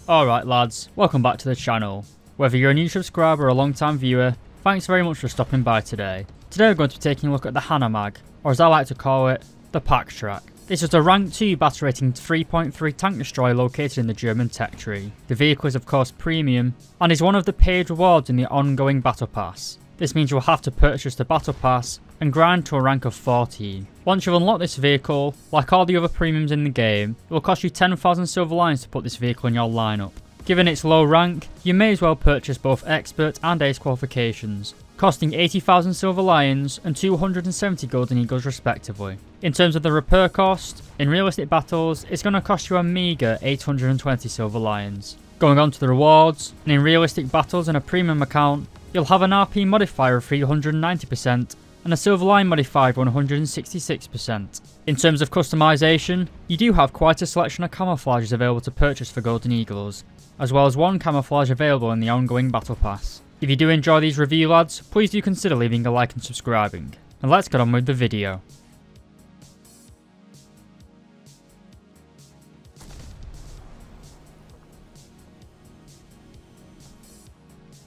Alright lads, welcome back to the channel. Whether you're a new subscriber or a long time viewer, thanks very much for stopping by today. Today we're going to be taking a look at the Hanomag, or as I like to call it, the PAKWAGON. This is a rank 2 battle rating 3.3 tank destroyer located in the German tech tree. The vehicle is of course premium, and is one of the paid rewards in the ongoing battle pass. This means you'll have to purchase the battle pass and grind to a rank of 14. Once you've unlocked this vehicle, like all the other premiums in the game, it will cost you 10,000 silver lions to put this vehicle in your lineup. Given its low rank, you may as well purchase both expert and ace qualifications, costing 80,000 silver lions and 270 golden eagles respectively. In terms of the repair cost, in realistic battles, it's going to cost you a meagre 820 silver lions. Going on to the rewards, and in realistic battles and a premium account, you'll have an RP modifier of 390% and a silver line modifier of 166%. In terms of customization, you do have quite a selection of camouflages available to purchase for golden eagles, as well as one camouflage available in the ongoing battle pass. If you do enjoy these review lads, please do consider leaving a like and subscribing. And let's get on with the video.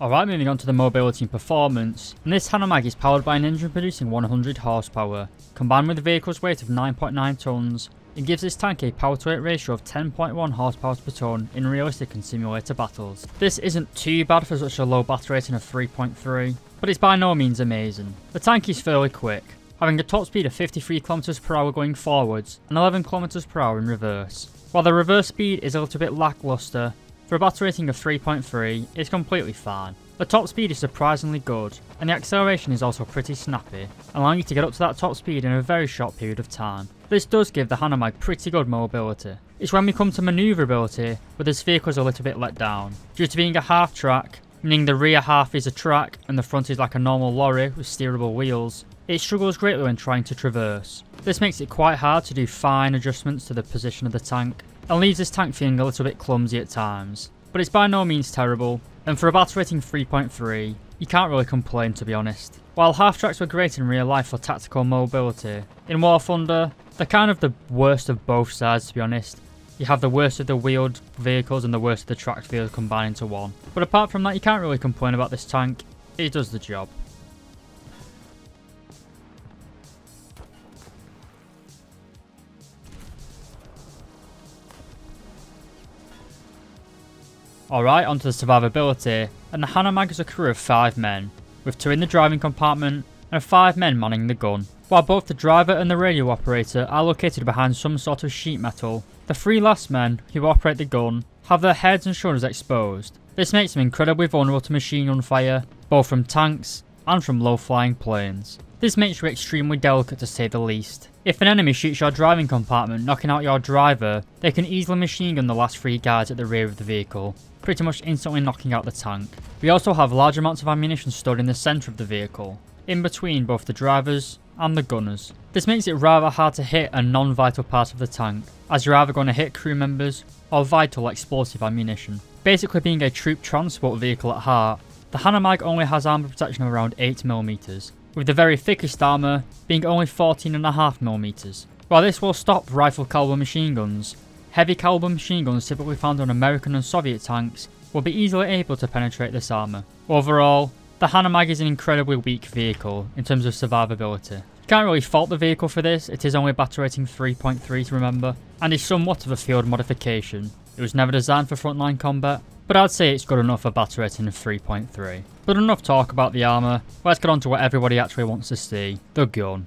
Alright, moving on to the mobility and performance, and this Hanomag is powered by an engine producing 100 horsepower. Combined with the vehicle's weight of 9.9 tonnes, it gives this tank a power to weight ratio of 10.1 horsepower per tonne in realistic and simulator battles. This isn't too bad for such a low battle rating of 3.3, but it's by no means amazing. The tank is fairly quick, having a top speed of 53 km per hour going forwards and 11 km per hour in reverse. While the reverse speed is a little bit lackluster, for a battle rating of 3.3, it's completely fine. The top speed is surprisingly good, and the acceleration is also pretty snappy, allowing you to get up to that top speed in a very short period of time. This does give the Hanomag pretty good mobility. It's when we come to manoeuvrability where this vehicle is a little bit let down. Due to being a half track, meaning the rear half is a track and the front is like a normal lorry with steerable wheels, it struggles greatly when trying to traverse. This makes it quite hard to do fine adjustments to the position of the tank, and leaves this tank feeling a little bit clumsy at times. But it's by no means terrible, and for a battle rating 3.3, you can't really complain to be honest. While half tracks were great in real life for tactical mobility, in War Thunder, they're kind of the worst of both sides to be honest. You have the worst of the wheeled vehicles and the worst of the tracked vehicles combined into one. But apart from that, you can't really complain about this tank, it does the job. Alright, onto the survivability, and the Hanomag has a crew of 5 men, with 2 in the driving compartment and 5 men manning the gun. While both the driver and the radio operator are located behind some sort of sheet metal, the 3 last men who operate the gun have their heads and shoulders exposed. This makes them incredibly vulnerable to machine gun fire, both from tanks and from low flying planes. This makes you extremely delicate to say the least. If an enemy shoots your driving compartment knocking out your driver, they can easily machine gun the last 3 guards at the rear of the vehicle, pretty much instantly knocking out the tank. We also have large amounts of ammunition stored in the centre of the vehicle, in between both the drivers and the gunners. This makes it rather hard to hit a non-vital part of the tank, as you're either going to hit crew members or vital explosive ammunition. Basically being a troop transport vehicle at heart, the Hanomag only has armour protection of around 8mm, with the very thickest armour being only 14.5mm. While this will stop rifle caliber machine guns, heavy caliber machine guns typically found on American and Soviet tanks will be easily able to penetrate this armour. Overall, the Hanomag is an incredibly weak vehicle in terms of survivability. You can't really fault the vehicle for this, it is only battle rating 3.3 to remember, and is somewhat of a field modification. It was never designed for frontline combat, but I'd say it's good enough for battle rating of 3.3. But enough talk about the armour, let's get on to what everybody actually wants to see, the gun.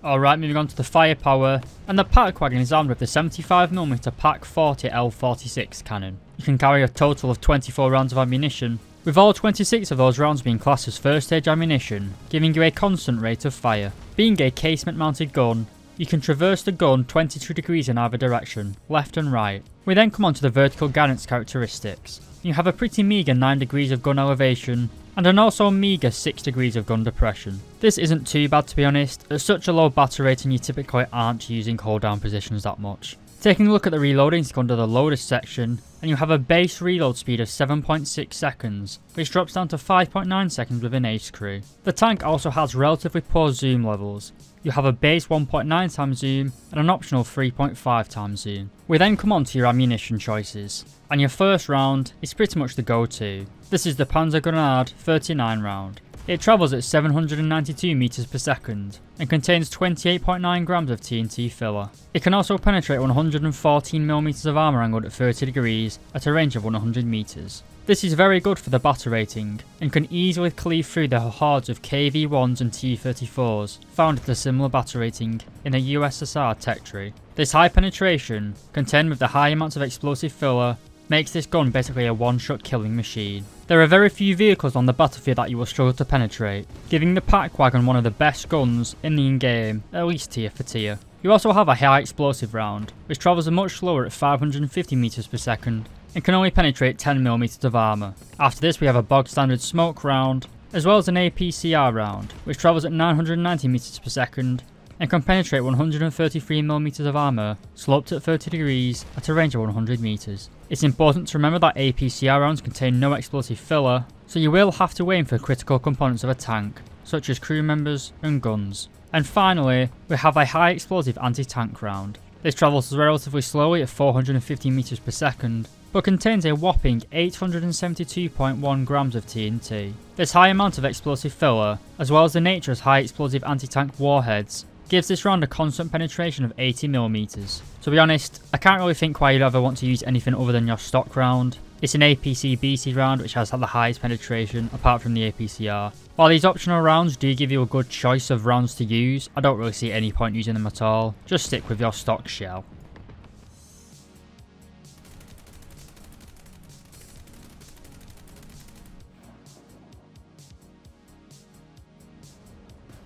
Alright, moving on to the firepower, and the PAKWAGON is armed with the 75mm PAK-40 L46 cannon. You can carry a total of 24 rounds of ammunition, with all 26 of those rounds being classed as first stage ammunition, giving you a constant rate of fire. Being a casement mounted gun, you can traverse the gun 22 degrees in either direction, left and right. We then come on to the vertical guidance characteristics. You have a pretty meagre 9 degrees of gun elevation, and an also meagre 6 degrees of gun depression. This isn't too bad to be honest, at such a low battle rating you typically aren't using hold down positions that much. Taking a look at the reloading stick under the loader section, and you have a base reload speed of 7.6 seconds, which drops down to 5.9 seconds with an ace crew. The tank also has relatively poor zoom levels. You have a base 1.9 times zoom and an optional 3.5 times zoom. We then come on to your ammunition choices, and your first round is pretty much the go-to. This is the Panzergrenade 39 round. It travels at 792 meters per second and contains 28.9 grams of TNT filler. It can also penetrate 114mm of armor angled at 30 degrees at a range of 100 meters. This is very good for the batter rating and can easily cleave through the hordes of KV-1s and T-34s found at a similar batter rating in the USSR tech tree. This high penetration, combined with the high amounts of explosive filler, makes this gun basically a one-shot killing machine. There are very few vehicles on the battlefield that you will struggle to penetrate, giving the PAKWAGON one of the best guns in the in-game, at least tier for tier. You also have a high explosive round, which travels much slower at 550 meters per second and can only penetrate 10mm of armor. After this we have a bog standard smoke round, as well as an APCR round, which travels at 990 meters per second and can penetrate 133mm of armor, sloped at 30 degrees at a range of 100 meters. It's important to remember that APCR rounds contain no explosive filler, so you will have to aim for critical components of a tank, such as crew members and guns. And finally, we have a high explosive anti-tank round. This travels relatively slowly at 450 meters per second, but contains a whopping 872.1 grams of TNT. This high amount of explosive filler, as well as the nature's high explosive anti-tank warheads, gives this round a constant penetration of 80mm. To be honest, I can't really think why you'd ever want to use anything other than your stock round. It's an APC-BC round which has had the highest penetration apart from the APCR. While these optional rounds do give you a good choice of rounds to use, I don't really see any point using them at all. Just stick with your stock shell.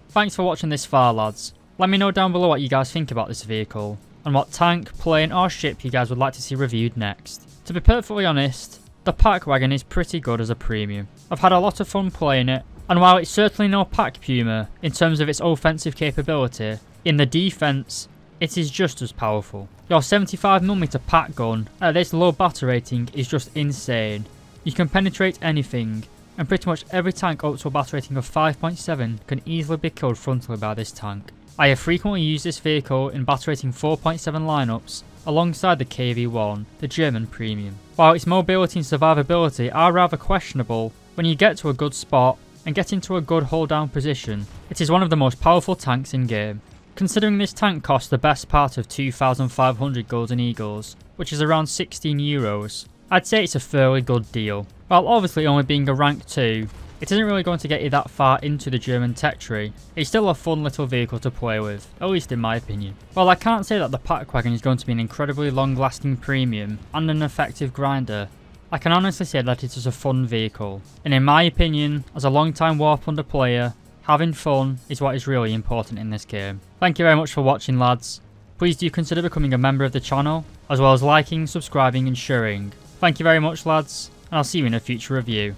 Thanks for watching this far, lads. Let me know down below what you guys think about this vehicle, and what tank, plane or ship you guys would like to see reviewed next. To be perfectly honest, the PAKWAGON is pretty good as a premium. I've had a lot of fun playing it, and while it's certainly no Pak Puma in terms of its offensive capability, in the defense, it is just as powerful. Your 75mm Pak gun at this low batter rating is just insane. You can penetrate anything, and pretty much every tank up to a batter rating of 5.7 can easily be killed frontally by this tank. I have frequently used this vehicle in batter rating 4.7 lineups alongside the KV-1, the German premium. While its mobility and survivability are rather questionable, when you get to a good spot and get into a good hold down position, it is one of the most powerful tanks in game. Considering this tank costs the best part of 2,500 golden eagles, which is around €16, I'd say it's a fairly good deal. While obviously only being a rank 2, it isn't really going to get you that far into the German tech tree. It's still a fun little vehicle to play with, at least in my opinion. While I can't say that the PAKWAGON is going to be an incredibly long lasting premium and an effective grinder, I can honestly say that it is a fun vehicle. And in my opinion, as a long time War Plunder player, having fun is what is really important in this game. Thank you very much for watching, lads. Please do consider becoming a member of the channel, as well as liking, subscribing and sharing. Thank you very much, lads, and I'll see you in a future review.